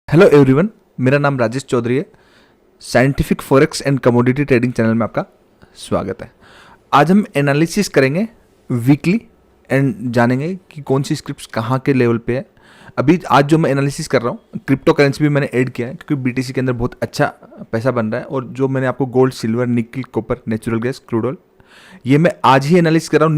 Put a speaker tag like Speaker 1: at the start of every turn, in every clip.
Speaker 1: Hello everyone, मेरा नाम राजेश चौधरी है। Scientific forex and commodity trading channel में आपका स्वागत है। आज हम एनालिसिस करेंगे वीकली एंड जानेंगे कि कौन सी स्क्रिप्ट्स कहाँ के लेवल पे है। अभी आज जो मैं एनालिसिस कर रहा हूँ, क्रिप्टो करेंसी भी मैंने ऐड किया है क्योंकि बीटीसी के अंदर बहुत अच्छा पैसा बन रहा है। और जो मैंने आपको गोल्ड, सिल्वर, निकल, copper, natural gas, crude oil, ये मैं आज ही एनालिसिस कर रहा हूँ।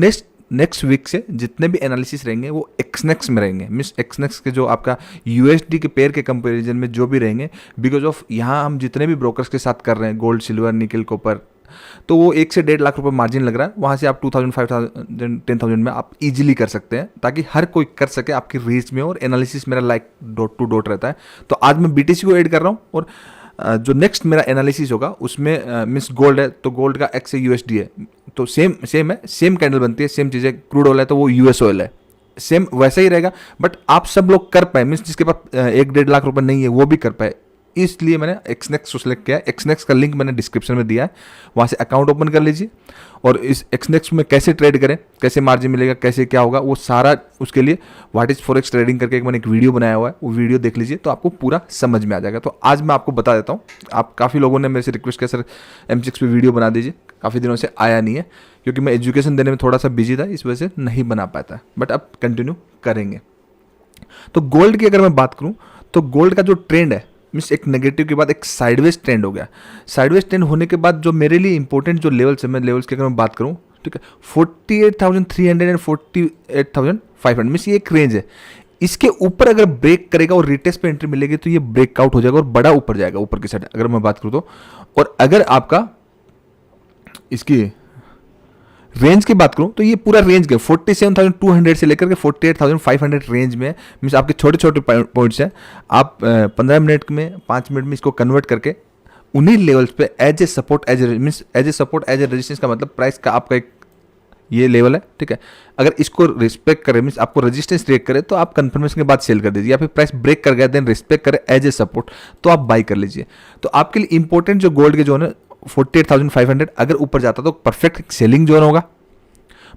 Speaker 1: नेक्स्ट वीक से जितने भी एनालिसिस रहेंगे वो एक्सनेक्स में रहेंगे। मीन्स एक्सनेक्स के जो आपका यूएसडी के पेयर के कंपैरिजन में जो भी रहेंगे, बिकॉज ऑफ यहाँ हम जितने भी ब्रोकर्स के साथ कर रहे हैं गोल्ड, सिल्वर, निकल, कॉपर, तो वो 1 से 1.5 लाख रुपए मार्जिन लग रहा है। वहाँ से आप 2000, 5000, 10,000 में आप इजीली कर सकते हैं, ताकि हर कोई कर सके आपकी रीच में। और एनालिसिस मेरा लाइक डॉट टू डॉट रहता है। तो आज मैं बीटीसी को ऐड कर रहा हूँ और जो नेक्स्ट मेरा एनालिसिस होगा उसमें मिस गोल्ड है तो गोल्ड का एक्स यूएसडी है, तो सेम है, सेम कैंडल बनती है, सेम चीज़ें। क्रूड ऑयल है तो वो यूएस ऑयल है, सेम वैसा ही रहेगा। बट आप सब लोग कर पाए, मीन्स जिसके पास 1-1.5 लाख रुपए नहीं है वो भी कर पाए, इसलिए मैंने एक्सनेक्स को सिलेक्ट किया है। एक्सनेक्स का लिंक मैंने डिस्क्रिप्शन में दिया है, वहाँ से अकाउंट ओपन कर लीजिए। और इस एक्सनेक्स में कैसे ट्रेड करें, कैसे मार्जिन मिलेगा, कैसे क्या होगा, वो सारा उसके लिए व्हाट इज फॉरेक्स ट्रेडिंग करके मैंने एक वीडियो बनाया हुआ है, वो वीडियो देख लीजिए तो आपको पूरा समझ में आ जाएगा। तो आज मैं आपको बता देता हूँ। आप काफ़ी लोगों ने मेरे से रिक्वेस्ट किया, सर M6 पे वीडियो बना दीजिए। काफ़ी दिनों से आया नहीं है क्योंकि मैं एजुकेशन देने में थोड़ा सा बिजी था, इस वजह से नहीं बना पाता, बट अब कंटिन्यू करेंगे। तो गोल्ड की अगर मैं बात करूं तो गोल्ड का जो ट्रेंड है, मीन्स एक नेगेटिव के बाद एक साइडवेज ट्रेंड हो गया। साइडवेज ट्रेंड होने के बाद जो मेरे लिए इंपॉर्टेंट जो लेवल्स है, मैं लेवल्स की अगर मैं बात करूं, ठीक है, 48,300 एंड 48,500, मीन्स ये एक रेंज है। इसके ऊपर अगर ब्रेक करेगा और रिटेस्ट पे एंट्री मिलेगी तो ये ब्रेकआउट हो जाएगा और बड़ा ऊपर जाएगा, ऊपर की साइड अगर मैं बात करूं तो। और अगर आपका इसकी रेंज की बात करूं तो ये पूरा रेंज के 47,200 से लेकर के 48,500 रेंज में, मीन्स आपके छोटे छोटे पॉइंट्स हैं। आप 15 मिनट में, 5 मिनट में इसको कन्वर्ट करके उन्हीं लेवल्स पे as a support, means as a support, as a resistance का मतलब प्राइस का आपका एक ये लेवल है, ठीक है। अगर इसको रिस्पेक्ट करे, मीन्स आपको रेजिस्टेंस ब्रेक करे तो आप कंफर्मेशन के बाद सेल कर दीजिए, या फिर प्राइस ब्रेक कर गया देन रिस्पेक्ट करे एज ए सपोर्ट तो आप बाई कर लीजिए। तो आपके लिए इंपॉर्टेंट जो गोल्ड के जोन है 48,500, अगर ऊपर जाता तो परफेक्ट सेलिंग जोन होगा।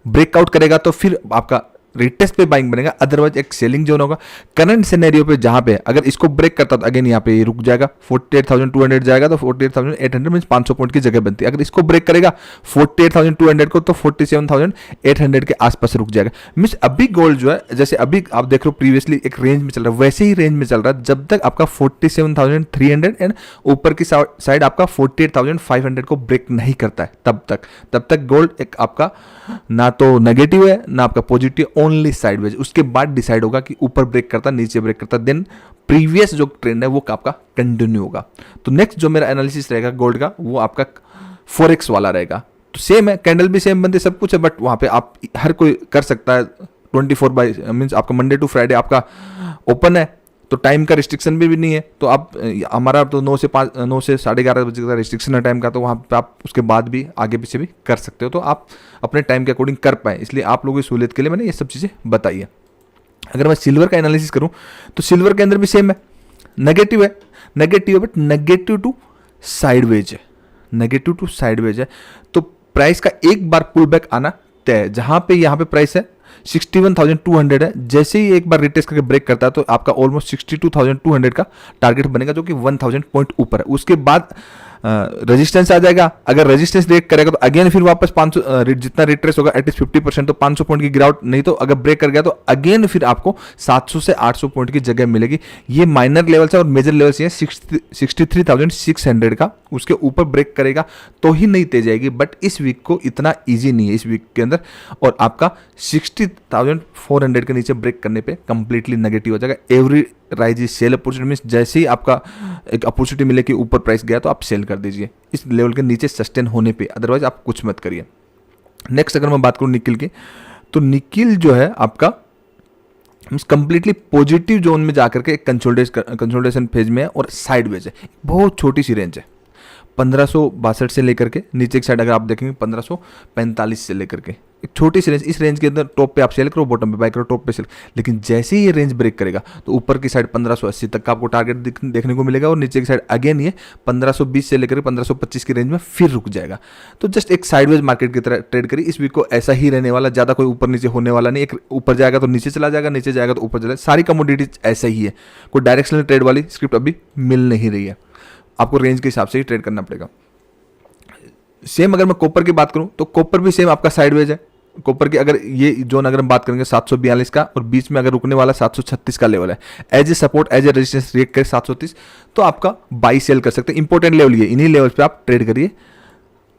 Speaker 1: ब्रेकआउट करेगा तो फिर आपका रिटेस्ट पे बाइंग बनेगा, अदरवाइज एक सेलिंग जोन होगा। करंट सिनेरियो पे जहां पे अगर इसको ब्रेक करता तो अगेन यहाँ पे ये रुक जाएगा, 48,200 जाएगा तो 48,800 मीन 500 पॉइंट की जगह बनती है। अगर इसको ब्रेक करेगा 48,200 को तो 47,800 के आसपास रुक जाएगा। मीन्स अभी गोल्ड जो है, जैसे अभी आप देख रहे हो प्रीवियसली एक रेंज में चल रहा है, वैसे ही रेंज में चल रहा है जब तक आपका 47,300 एंड ऊपर की साइड आपका 48,500 को ब्रेक नहीं करता है। तब तक गोल्ड एक आपका ना तो नेगेटिव है ना आपका पॉजिटिव, ओनली साइडवेज। उसके बाद डिसाइड होगा कि ऊपर ब्रेक करता, नीचे ब्रेक करता, देन प्रीवियस जो ट्रेंड है वो आपका कंटिन्यू होगा। तो नेक्स्ट जो मेरा एनालिसिस रहेगा गोल्ड का, वो आपका फॉरेक्स वाला रहेगा। तो सेम है, कैंडल भी सेम बनती, सब कुछ है, बट वहां पे आप हर कोई कर सकता है। 24 मीन्स आपका मंडे टू फ्राइडे आपका ओपन है, तो टाइम का रिस्ट्रिक्शन भी नहीं है। तो आप हमारा तो 9 से 11:30 बजे का रिस्ट्रिक्शन है टाइम का, तो वहाँ पे आप उसके बाद भी आगे पीछे भी कर सकते हो। तो आप अपने टाइम के अकॉर्डिंग कर पाए, इसलिए आप लोगों की सहूलियत के लिए मैंने ये सब चीज़ें बताई है। अगर मैं सिल्वर का एनालिसिस करूँ तो सिल्वर के अंदर भी सेम है, नेगेटिव है बट नेगेटिव टू साइडवेज है, नेगेटिव टू साइडवेज है। तो प्राइस का एक बार पुल बैक आना तय है। जहाँ पे यहाँ पे प्राइस है 61,200 है, जैसे ही एक बार रिटेस्ट करके ब्रेक करता है तो आपका ऑलमोस्ट 62,200 का टारगेट बनेगा, जो कि 1,000 पॉइंट ऊपर है। उसके बाद रेजिस्टेंस आ जाएगा। अगर रेजिस्टेंस ब्रेक करेगा तो अगेन फिर वापस 500 जितना रिट्रेस होगा एटलीस्ट 50%, तो 500 पॉइंट की गिरावट, नहीं तो अगर ब्रेक कर गया तो अगेन फिर आपको 700 से 800 पॉइंट की जगह मिलेगी। ये माइनर लेवल्स है और मेजर लेवल्स ये 63,600 का। उसके ऊपर ब्रेक करेगा तो ही नहीं तेज जाएगी, बट इस वीक को इतना ईजी नहीं है इस वीक के अंदर। और आपका 60,400 के नीचे ब्रेक करने पे कंप्लीटली नेगेटिव हो जाएगा। Every rise is sell opportunity, means जैसे ही आपका एक अपॉर्चुनिटी मिले कि ऊपर प्राइस गया तो आप सेल कर दीजिए इस लेवल के नीचे सस्टेन होने पे, अदरवाइज आप कुछ मत करिए। नेक्स्ट अगर मैं बात करूं निकिल की, तो निकिल जो है आपका कंप्लीटली पॉजिटिव जोन में जाकर के एक कंसोलिडेशन फेज में है और साइडवेज है। बहुत छोटी सी रेंज है, 1562 से लेकर के नीचे की साइड अगर आप देखेंगे 1545 से लेकर के एक छोटी सी रेंज, इस रेंज के अंदर टॉप पे आप सेल करो, बॉटम पे बाय करो, टॉप पे सेल। लेकिन जैसे ही ये रेंज ब्रेक करेगा तो ऊपर की साइड 1580 तक का आपको टारगेट देखने को मिलेगा और नीचे की साइड अगेन ये 1520 से लेकर 1525 की रेंज में फिर रुक जाएगा। तो जस्ट एक साइडवेज मार्केट की तरह ट्रेड करिए। इस वीक को ऐसा ही रहने वाला, ज़्यादा कोई ऊपर नीचे होने वाला नहीं। एक ऊपर जाएगा तो नीचे चला जाएगा, नीचे जाएगा तो ऊपर चला जाएगा। सारी कमोडिटीज ऐसा ही है, कोई डायरेक्शनल ट्रेड वाली स्क्रिप्ट अभी मिल नहीं रही है। आपको रेंज के हिसाब से ही ट्रेड करना पड़ेगा। सेम अगर मैं कॉपर की बात करूं तो कॉपर भी सेम आपका साइडवेज है। कॉपर की अगर ये जोन अगर हम बात करेंगे 742 का और बीच में अगर रुकने वाला 736 का लेवल है, as a support as a resistance react करे 730, तो आपका बाई सेल कर सकते हैं। इंपॉर्टेंट लेवल ये, इन्हीं लेवल पे आप ट्रेड करिए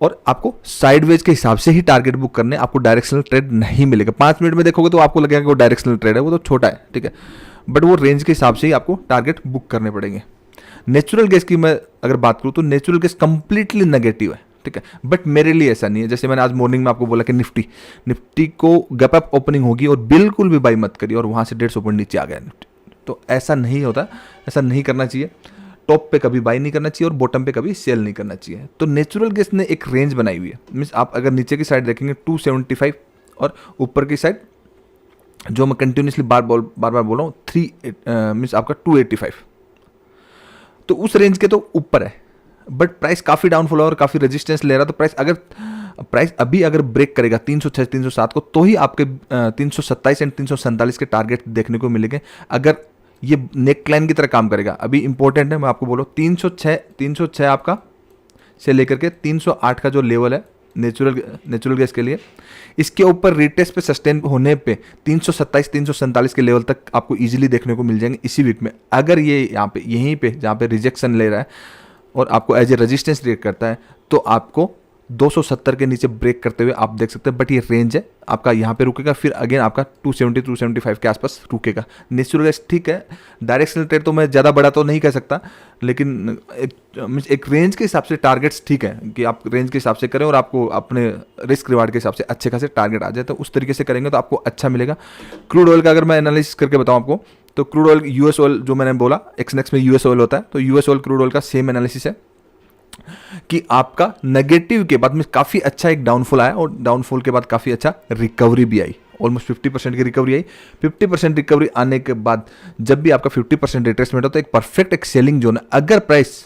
Speaker 1: और आपको साइडवेज के हिसाब से ही टारगेट बुक करने, आपको डायरेक्शनल ट्रेड नहीं मिलेगा। 5 मिनट में देखोगे तो आपको लगेगा कि वो डायरेक्शनल ट्रेड है, वो तो छोटा है, ठीक है, बट वो रेंज के हिसाब से ही आपको टारगेट बुक करने पड़ेंगे। नेचुरल गैस की मैं अगर बात करूँ तो नेचुरल गैस कंप्लीटली नेगेटिव है, ठीक है, बट मेरे लिए ऐसा नहीं है। जैसे मैंने आज मॉर्निंग में आपको बोला कि निफ्टी को गैप अप ओपनिंग होगी और बिल्कुल भी बाई मत करिए और वहाँ से 150 पॉइंट नीचे आ गया निफ्टी, तो ऐसा नहीं होता, ऐसा नहीं करना चाहिए। टॉप पे कभी बाई नहीं करना चाहिए और बॉटम पे कभी सेल नहीं करना चाहिए। तो नेचुरल गैस ने एक रेंज बनाई हुई है, मीन्स आप अगर नीचे की साइड देखेंगे 275 और ऊपर की साइड जो मैं कंटिन्यूसली बार बार बोल रहा हूँ 3 मीन्स आपका 285, तो उस रेंज के तो ऊपर है, बट प्राइस काफ़ी डाउनफॉल और काफ़ी रेजिस्टेंस ले रहा। तो प्राइस अभी अगर ब्रेक करेगा 306 307 को, तो ही आपके 327 एंड 347 के टारगेट देखने को मिलेंगे। अगर ये नेक लाइन की तरह काम करेगा, अभी इंपॉर्टेंट है, मैं आपको बोलूँ 306 आपका से लेकर के 308 का जो लेवल है नेचुरल गैस के लिए, इसके ऊपर रिटेस्ट पे सस्टेन होने पे 327 347 के लेवल तक आपको इजीली देखने को मिल जाएंगे इसी वीक में। अगर ये यहाँ पे यहीं पे जहाँ पे रिजेक्शन ले रहा है और आपको एज ए रेजिस्टेंस रिएक्ट करता है, तो आपको 270 के नीचे ब्रेक करते हुए आप देख सकते हैं, बट ये रेंज है आपका, यहाँ पे रुकेगा, फिर अगेन आपका 270 275 के आसपास रुकेगा। नेचुरल गैस ठीक है, डायरेक्शनल ट्रेड तो मैं ज़्यादा बड़ा तो नहीं कह सकता, लेकिन एक रेंज के हिसाब से टारगेट्स ठीक है कि आप रेंज के हिसाब से करें और आपको अपने रिस्क रिवार्ड के हिसाब से अच्छे खासे टारगेट आ जाए, तो उस तरीके से करेंगे तो आपको अच्छा मिलेगा। क्रूड ऑयल का अगर मैं एनालिसिस करके बताऊँ आपको, तो क्रूड ऑयल यूएस ऑयल जो मैंने बोला एक्सनेक्स में यूएस ऑयल होता है, तो यूएस ऑयल क्रूड ऑयल का सेम एनालिसिस है कि आपका नेगेटिव के बाद में काफ़ी अच्छा एक डाउनफॉल आया और डाउनफॉल के बाद काफ़ी अच्छा रिकवरी भी आई, ऑलमोस्ट 50% की रिकवरी आई। 50% रिकवरी आने के बाद जब भी आपका 50% रिट्रेसमेंट होता है, एक परफेक्ट एक सेलिंग जोन है। अगर प्राइस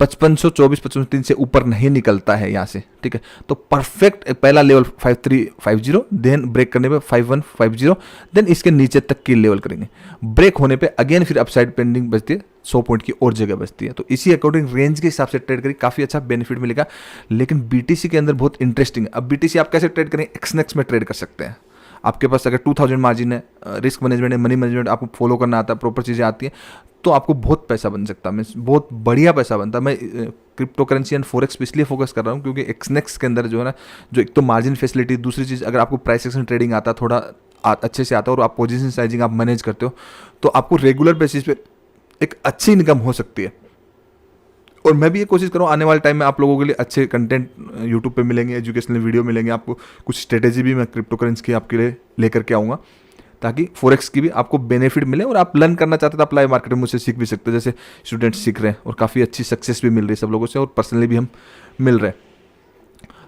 Speaker 1: 5524 5503 से ऊपर नहीं निकलता है यहाँ से, ठीक है, तो परफेक्ट पहला लेवल 5350, देन ब्रेक करने पे 5150, देन इसके नीचे तक की लेवल करेंगे। ब्रेक होने पे अगेन फिर अपसाइड पेंडिंग बचती है, 100 पॉइंट की और जगह बचती है। तो इसी अकॉर्डिंग रेंज के हिसाब से ट्रेड करिए, काफ़ी अच्छा बेनिफिट मिलेगा। लेकिन बीटीसी के अंदर बहुत इंटरेस्टिंग है। अब बीटीसी आप कैसे ट्रेड करें, एक्सनेक्स में ट्रेड कर सकते हैं। आपके पास अगर 2000 मार्जिन है, रिस्क मैनेजमेंट है, मनी मैनेजमेंट आपको फॉलो करना आता है, प्रॉपर चीज़ें आती हैं, तो आपको बहुत पैसा बन सकता है, मीन्स बहुत बढ़िया पैसा बनता है। मैं क्रिप्टो करेंसी एंड फॉरेक्स पे इसलिए फोकस कर रहा हूँ क्योंकि एक्सनेक्स के अंदर जो है ना, जो एक तो मार्जिन फैसिलिटी, दूसरी चीज़ अगर आपको प्राइस एक्शन ट्रेडिंग आता है, थोड़ा अच्छे से आता है और आप पोजीशन साइजिंग आप मैनेज करते हो, तो आपको रेगुलर बेसिस पे एक अच्छी इनकम हो सकती है। और मैं भी ये कोशिश करूँ आने वाले टाइम में आप लोगों के लिए अच्छे कंटेंट यूट्यूब पे मिलेंगे, एजुकेशनल वीडियो मिलेंगे, आपको कुछ स्ट्रेटेजी भी मैं क्रिप्टो करेंसी की आपके लिए लेकर के आऊँगा, ताकि फॉरेक्स की भी आपको बेनिफिट मिले और आप लर्न करना चाहते हैं तो आप लाइव मार्केट में मुझसे सीख भी सकते हैं। जैसे स्टूडेंट्स सीख रहे हैं और काफ़ी अच्छी सक्सेस भी मिल रही है सब लोगों से, और पर्सनली भी हम मिल रहे हैं।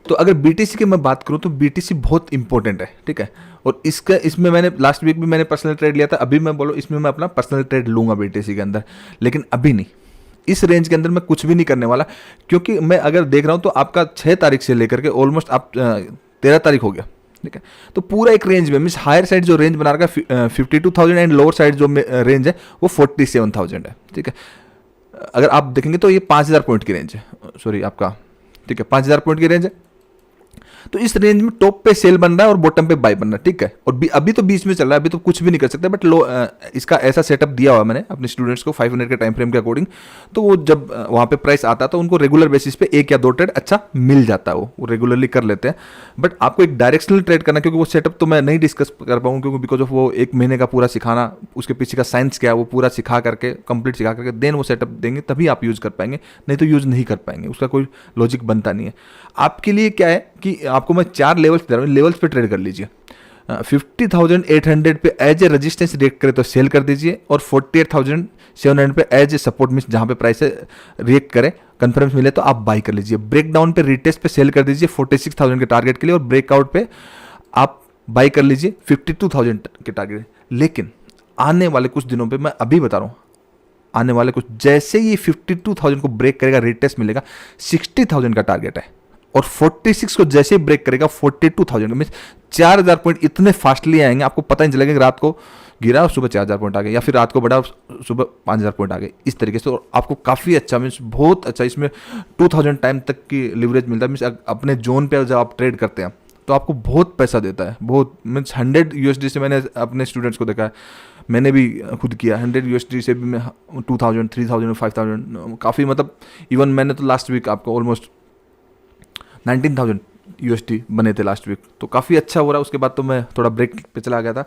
Speaker 1: तो अगर बीटीसी की मैं बात करूं तो बीटीसी बहुत इंपॉर्टेंट है, ठीक है, और इसमें मैंने लास्ट वीक भी मैंने पर्सनल ट्रेड लिया था, अभी मैं बोलो इसमें मैं अपना पर्सनल ट्रेड लूँगा बीटीसी के अंदर, लेकिन अभी नहीं, इस रेंज के अंदर मैं कुछ भी नहीं करने वाला, क्योंकि मैं अगर देख रहा हूँ तो आपका 6 तारीख से लेकर के ऑलमोस्ट आप 13 तारीख हो गया, ठीक है, तो पूरा एक रेंज में मीन्स हायर साइड जो रेंज बना रखा 52,000 एंड लोअर साइड जो रेंज है वो 47,000 है, ठीक है। अगर आप देखेंगे तो ये 5,000 पॉइंट की रेंज है, सॉरी आपका, ठीक है, 5,000 पॉइंट की रेंज है। तो इस रेंज में टॉप पे सेल बन रहा है और बॉटम पे बाय बन रहा है, ठीक है, और अभी तो बीच में चल रहा है, अभी तो कुछ भी नहीं कर सकते, बट इसका ऐसा सेटअप दिया हुआ मैंने अपने स्टूडेंट्स को 500 के टाइम फ्रेम के अकॉर्डिंग, तो वो जब वहाँ पे प्राइस आता है तो उनको रेगुलर बेसिस पे 1 या 2 ट्रेड अच्छा मिल जाता है, वो रेगुलरली कर लेते हैं। बट आपको एक डायरेक्शनल ट्रेड करना, क्योंकि वो सेटअप तो मैं नहीं डिस्कस कर पाऊँ, क्योंकि बिकॉज ऑफ वो 1 महीने का पूरा सिखाना, उसके पीछे का साइंस क्या है वो पूरा सिखा करके कंप्लीट सिखा करके देन वो सेटअप देंगे, तभी आप यूज़ कर पाएंगे, नहीं तो यूज़ नहीं कर पाएंगे, उसका कोई लॉजिक बनता नहीं है। आपके लिए क्या है कि आपको मैं 4 लेवल्स पे ट्रेड कर लीजिए। 50,800 पे एज ए रेजिस्टेंस रिएक्ट करे तो सेल कर दीजिए, और 48,700 पे एज ए सपोर्ट मींस जहां पे प्राइस रिएक्ट करे, कन्फर्मेंस मिले तो आप बाई कर लीजिए। ब्रेकडाउन पे रिटेस्ट पे सेल कर दीजिए 46,000 के टारगेट के लिए, और ब्रेकआउट पे आप बाई कर लीजिए 52,000 के टारगेट। लेकिन आने वाले कुछ दिनों पे, मैं अभी बता रहा हूँ, आने वाले कुछ, जैसे ये 52,000 को ब्रेक करेगा, रिटेस्ट मिलेगा, 60,000 का टारगेट है। और 46 को जैसे ही ब्रेक करेगा 42,000 मीन 4,000 पॉइंट इतने फास्टली आएंगे, आपको पता नहीं चलेगा कि रात को गिरा और सुबह 4,000 पॉइंट आ गए, या फिर रात को बढ़ा और सुबह 5,000 पॉइंट आ गए, इस तरीके से। और आपको काफ़ी अच्छा, मीन्स बहुत अच्छा, इसमें 2,000 टाइम तक की लिवरेज मिलता है। मीन्स अपने जोन पे जब आप ट्रेड करते हैं तो आपको बहुत पैसा देता है, बहुत। मीन्स 100 USD से मैंने अपने स्टूडेंट्स को देखा है, मैंने भी खुद किया। 100 USD से भी मैं 2,000, 3,000, 5,000 काफ़ी, मतलब इवन मैंने तो लास्ट वीक आपको ऑलमोस्ट 19,000 USD बने थे लास्ट वीक, तो काफ़ी अच्छा हो रहा है। उसके बाद तो मैं थोड़ा ब्रेक पे चला गया था,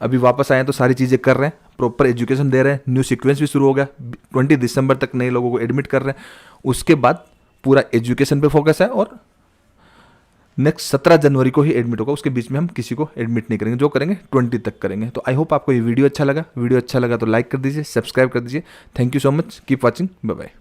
Speaker 1: अभी वापस आए तो सारी चीज़ें कर रहे हैं, प्रॉपर एजुकेशन दे रहे हैं। न्यू सीक्वेंस भी शुरू हो गया, 20 दिसंबर तक नए लोगों को एडमिट कर रहे हैं। उसके बाद पूरा एजुकेशन पे फोकस है, और नेक्स्ट 17 जनवरी को ही एडमिट होगा। उसके बीच में हम किसी को एडमिट नहीं करेंगे, जो करेंगे 20 तक करेंगे। तो आई होप आपको ये वीडियो अच्छा लगा तो लाइक कर दीजिए, सब्सक्राइब कर दीजिए। Thank you so much, keep watching, bye bye.